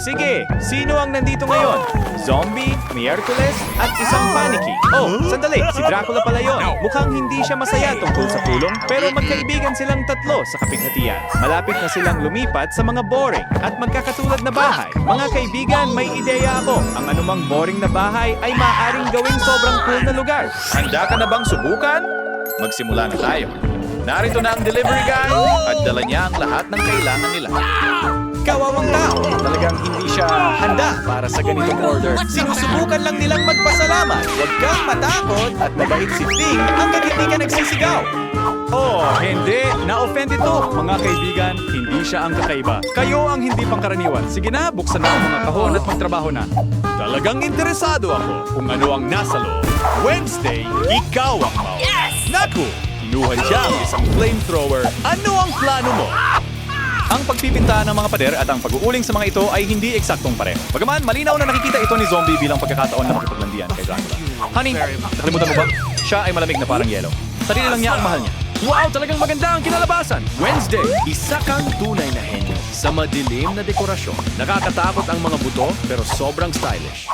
Sige, sino ang nandito ngayon? Zombie, Miyerkules, at isang Paniki. Oh, sandali, si Dracula pala yon. Mukhang hindi siya masaya tungkol sa pulong, pero magkaibigan silang tatlo sa kapighatian. Malapit na silang lumipat sa mga boring at magkakatulad na bahay. Mga kaibigan, may ideya ako. Ang anumang boring na bahay ay maaaring gawing sobrang cool na lugar. Handa ka na bang subukan? Magsimula na tayo. Narito na ang delivery guy at dala niya ang lahat ng kailangan nila. Kawawang tao, talagang hindi siya handa para sa ganitong order. Sinusubukan lang nilang magpasalamat. Huwag kang matakot at mabait si Ting hanggang hindi ka nagsisigaw. Oh, hindi. Na-offend ito. Mga kaibigan, hindi siya ang kakaiba. Kayo ang hindi pangkaraniwan. Sige na, buksan na ang mga kahon at magtrabaho na. Talagang interesado ako kung ano ang nasa loob. Wednesday, ikaw ang mau. Yes! Naku! Kinuha siya ang isang flamethrower. Ano ang plano mo? Ang pagpipinta ng mga pader at ang pag-uuling sa mga ito ay hindi eksaktong pareho. Bagaman, malinaw na nakikita ito ni Zombie bilang pagkakataon na makipaglandian kay Dracula. Honey, nakalimutan mo ba? Siya ay malamig na parang yelo. Sarili lang niya ang mahal niya. Wow, talagang maganda ang kinalabasan! Wednesday, isa kang tunay na henyo sa madilim na dekorasyon. Nakakatakot ang mga buto pero sobrang stylish.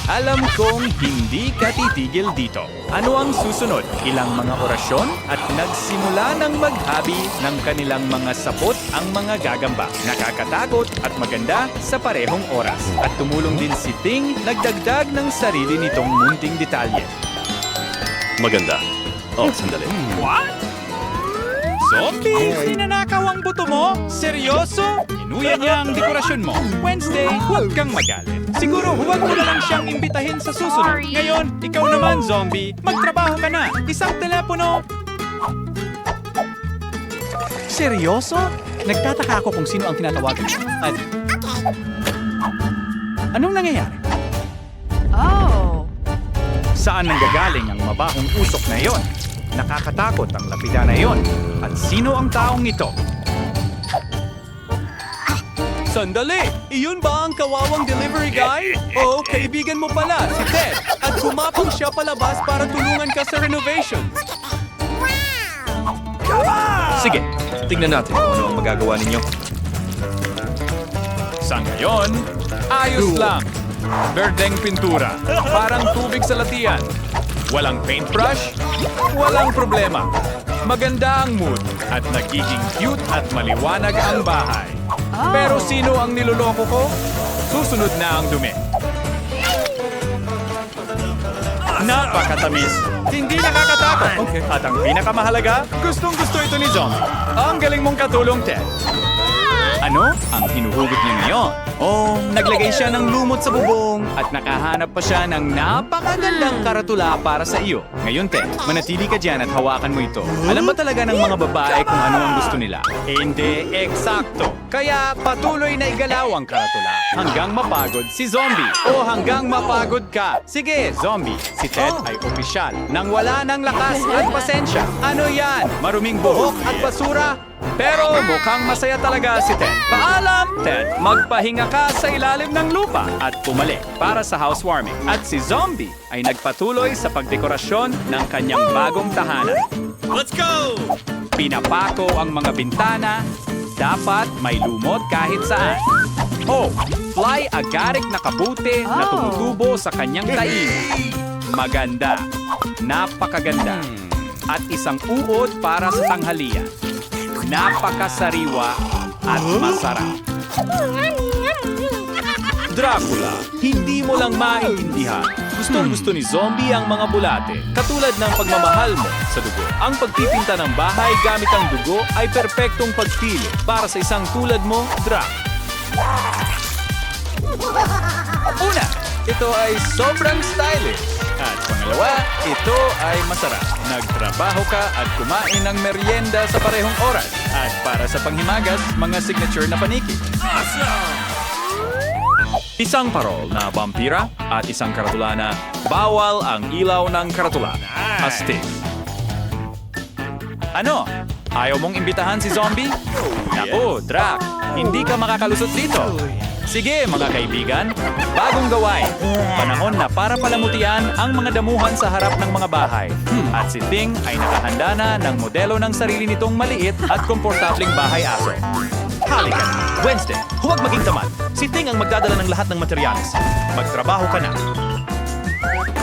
Alam kong hindi ka titigil dito. Ano ang susunod? Ilang mga orasyon at nagsimula ng maghabi ng kanilang mga sapot ang mga gagamba. Nakakatakot at maganda sa parehong oras. At tumulong din si Ting nagdagdag ng sarili nitong munting detalye. Maganda. Oh, sandali. What? Zombie, ninanakaw ang buto mo? Seryoso? Inuya niya ang dekorasyon mo. Wednesday, huwag kang magalit. Siguro huwag mo na lang siyang imbitahin sa susunod. Ngayon, ikaw naman, Zombie. Magtrabaho ka na. Isang telepono. Seryoso? Nagtataka ako kung sino ang tinatawagan. At... anong nangyayari? Oh. Saan nanggagaling ang mabahong usok na iyon? Nakakatakot ang lapida na iyon. At sino ang taong ito? Sandali! Iyon ba ang kawawang delivery guy? Oo, kaibigan mo pala, si Ted. At kumapang siya palabas para tulungan ka sa renovation. Sige, tingnan natin kung ano ang magagawa ninyo. Sa ngayon, ayos lang. Berdeng pintura, parang tubig sa latian. Walang paintbrush, walang problema. Maganda ang mood at nagiging cute at maliwanag ang bahay. Pero sino ang niloloko ko? Susunod na ang dumi. Napakatamis. Hindi nakakatakot. At ang pinakamahalaga, gustong-gusto ito ni Zombie. Ang galing mong katulong, Ted. Ano ang hinuhugot niya ngayon? Oh, naglagay siya ng lumot sa bubong at nakahanap pa siya ng napakagandang karatula para sa iyo. Ngayon, Ted, manatili ka dyan at hawakan mo ito. Alam ba talaga ng mga babae kung ano ang gusto nila? Hindi eksakto. Kaya patuloy na igalaw ang karatula hanggang mapagod si Zombie o hanggang mapagod ka. Sige, Zombie, si Ted ay opisyal nang wala ng lakas at pasensya. Ano yan? Maruming buhok at basura? Pero mukhang masaya talaga si Ted. Paalam, Ted! Magpahinga ka sa ilalim ng lupa at pumalik para sa housewarming. At si Zombie ay nagpatuloy sa pagdekorasyon ng kanyang bagong tahanan. Let's go! Pinapako ang mga bintana. Dapat may lumot kahit saan. Oh, fly agarik na kabuti na tumutubo sa kanyang taing. Maganda. Napakaganda. At isang uod para sa tanghalian. Napakasariwa at masarap. Dracula, hindi mo lang maintindihan. Gustong-gusto ni Zombie ang mga bulate, katulad ng pagmamahal mo sa dugo. Ang pagpipinta ng bahay gamit ang dugo ay perpektong pagpili para sa isang tulad mo, Drac. Una, ito ay sobrang stylish. At pangalawa, ito ay masarap. Nagtrabaho ka at kumain ng merienda sa parehong oras. At para sa panghimagas, mga signature na paniki. Awesome! Isang parol na vampira at isang karatula na bawal ang ilaw ng karatula. Astig. Ano? Ayaw mong imbitahan si Zombie? Naku, Drac, hindi ka makakalusot dito. Sige mga kaibigan, bagong gawain. Panahon na para palamutian ang mga damuhan sa harap ng mga bahay. At si Ting ay nakahanda na ng modelo ng sarili nitong maliit at komportableng bahay aso. Halika na, Wednesday, huwag maging tamad. Si Ting ang magdadala ng lahat ng materyales. Magtrabaho ka na.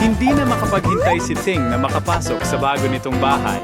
Hindi na makapaghintay si Ting na makapasok sa bago nitong bahay.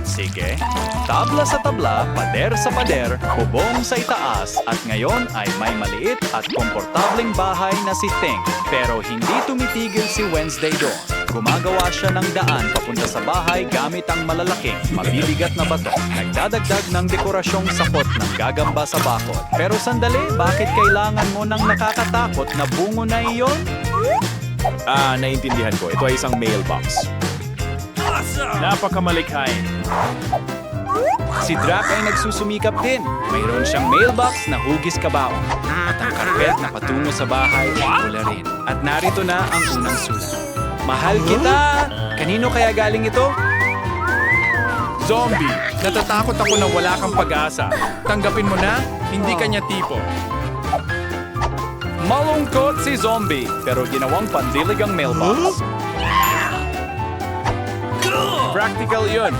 Sige, tabla sa tabla, pader sa pader, bubong sa itaas, at ngayon ay may maliit at komportableng bahay na si Ting. Pero hindi tumitigil si Wednesday doon. Gumagawa siya ng daan papunta sa bahay gamit ang malalaking, mabibigat na bato. Nagdadagdag ng dekorasyong sapot ng gagamba sa bakod. Pero sandali, bakit kailangan mo ng nakakatakot na bungo na iyon? Naiintindihan ko. Ito ay isang mailbox. Napakamalikhain. Si Drac ay nagsusumikap din. Mayroon siyang mailbox na hugis kabaong. At ang karpet na patungo sa bahay ay pula rin. At narito na ang unang sulat. Mahal kita! Kanino kaya galing ito? Zombie! Natatakot ako na wala kang pag-asa. Tanggapin mo na, hindi kanya tipo. Malungkot si Zombie, pero ginawang pandilig ang mailbox. Practical yun.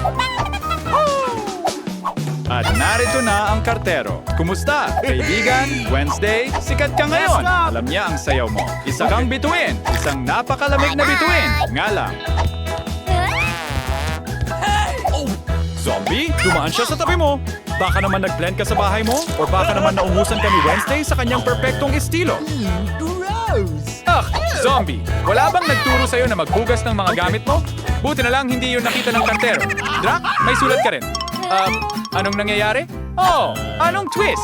At narito na ang kartero. Kumusta, kaibigan? Wednesday, sikat ka ngayon. Alam niya ang sayaw mo. Isa kang bituin. Isang napakalamig na bituin. Nga lang. Zombie, dumaan siya sa tabi mo. Baka naman nag-blend ka sa bahay mo? O baka naman naungusan ka ni Wednesday sa kanyang perpektong estilo? Zombie, wala bang nagturo sa'yo na maghugas ng mga gamit mo? Buti na lang hindi yun nakita ng kartero. Drac, may sulat ka rin. Anong nangyayari? Oh, anong twist?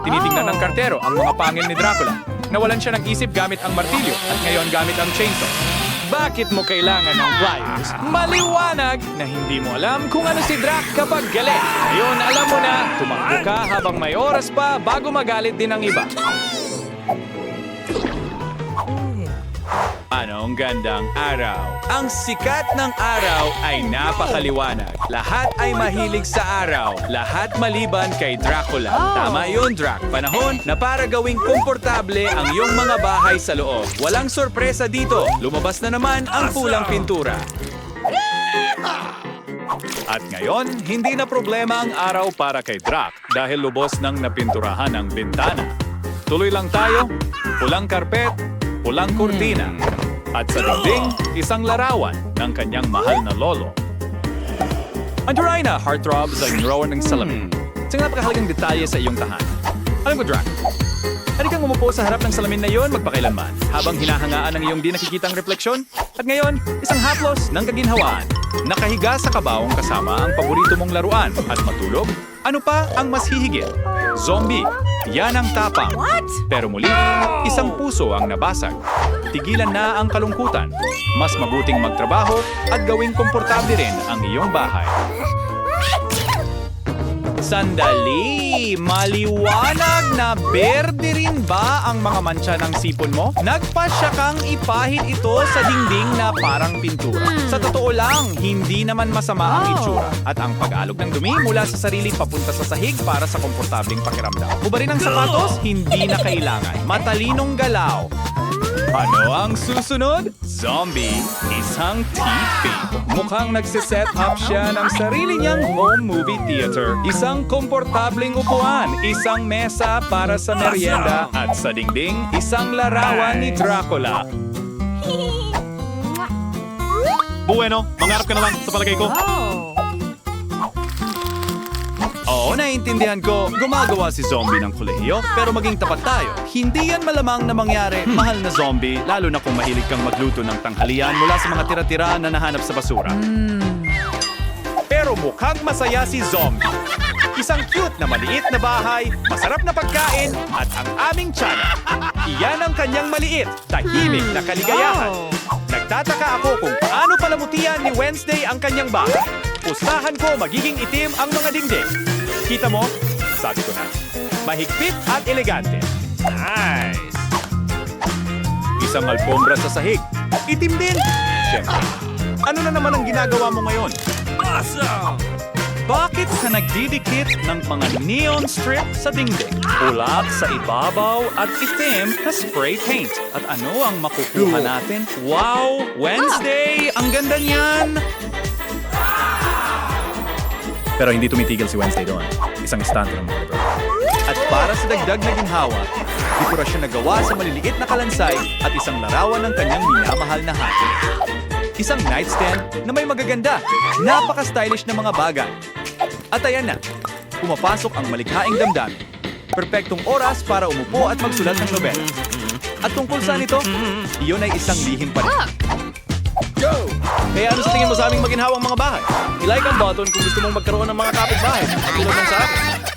Tinitingnan ng kartero ang mga pangil ni Dracula. Nawalan siya ng isip gamit ang martilyo at ngayon gamit ang chainsaw. Bakit mo kailangan ng pliers? Maliwanag na hindi mo alam kung ano si Drac kapag galit. Ngayon alam mo na, tumakbo ka habang may oras pa bago magalit din ang iba. Anong gandang araw? Ang sikat ng araw ay napakaliwanag. Lahat ay mahilig sa araw. Lahat maliban kay Dracula. Tama yun, Drac. Panahon na para gawing komportable ang iyong mga bahay sa loob. Walang sorpresa dito. Lumabas na naman ang pulang pintura. At ngayon, hindi na problema ang araw para kay Drac dahil lubos ng napinturahan ang bintana. Tuloy lang tayo. Pulang karpet, pulang kurtina. At sa dingding, isang larawan ng kanyang mahal na lolo. Andiyan na, heartthrob sa larawan ng salamin. Isang napakahalagang detalye sa iyong tahanan. Alam ko, Drac, hindi kang umupo sa harap ng salamin na iyon magpakailanman habang hinahangaan ang iyong di nakikitang refleksyon. At ngayon, isang haplos ng kaginhawaan. Nakahiga sa kabaong kasama ang paborito mong laruan at matulog. Ano pa ang mas hihigit? Zombie, yan ang tapang. Pero muli, isang puso ang nabasag. Tigilan na ang kalungkutan. Mas mabuting magtrabaho at gawing komportable rin ang iyong bahay. Sandali! Maliwanag na berde rin ba ang mga mantsa ng sipon mo? Nagpasya kang ipahid ito sa dingding na parang pintura. Sa totoo lang, hindi naman masama ang itsura. At ang pag-alog ng dumi mula sa sarili papunta sa sahig para sa komportabling pakiramdam. Hubarin ang sapatos? Hindi na kailangan. Matalinong galaw. Ano ang susunod? Zombie, isang TV. Mukhang nagsiset up siya ng sarili niyang home movie theater. Isang komportabling upuan, isang mesa para sa merienda, at sa dingding, isang larawan ni Dracula. Bueno, mangarap ka na lang sa palagay ko. Oo, naiintindihan ko, gumagawa si Zombie ng kolehiyo, pero maging tapat tayo. Hindi yan malamang na mangyari, mahal na Zombie, lalo na kung mahilig kang magluto ng tanghalian mula sa mga tira-tira na nahanap sa basura. Pero mukhang masaya si Zombie. Isang cute na maliit na bahay, masarap na pagkain, at ang aming tiyanak. Iyan ang kanyang maliit, tahimik na kaligayahan. Nagtataka ako kung paano palamutian ni Wednesday ang kanyang bahay. Pustahan ko magiging itim ang mga dingding. Kita mo? Sabi ko na. Mahigpit at elegante. Nice! Isang alpombra sa sahig. Itim din! Siyempre. Ano na naman ang ginagawa mo ngayon? Awesome! Bakit ka nagdidikit ng mga neon strip sa dingding? Ulap sa ibabaw at itim na spray paint. At ano ang makukuha natin? Wow! Wednesday! Ang ganda niyan! Pero hindi tumitigil si Wednesday doon. Isang estante ng mga ito. At para sa dagdag na ginhawa, dekorasyon na gawa sa maliliit na kalansay at isang larawan ng kanyang minamahal na hati. Isang nightstand na may magaganda, napaka-stylish na mga bagay. At ayan na, pumapasok ang malikhaing damdamin. Perpektong oras para umupo at magsulat ng nobela. At tungkol saan ito? Iyon ay isang lihim pa rin. Go! Kaya ano sa tingin mo sa aming maginhawang mga bahay? I-like ang button kung gusto mong magkaroon ng mga kapitbahay. Tulad ng sa akin.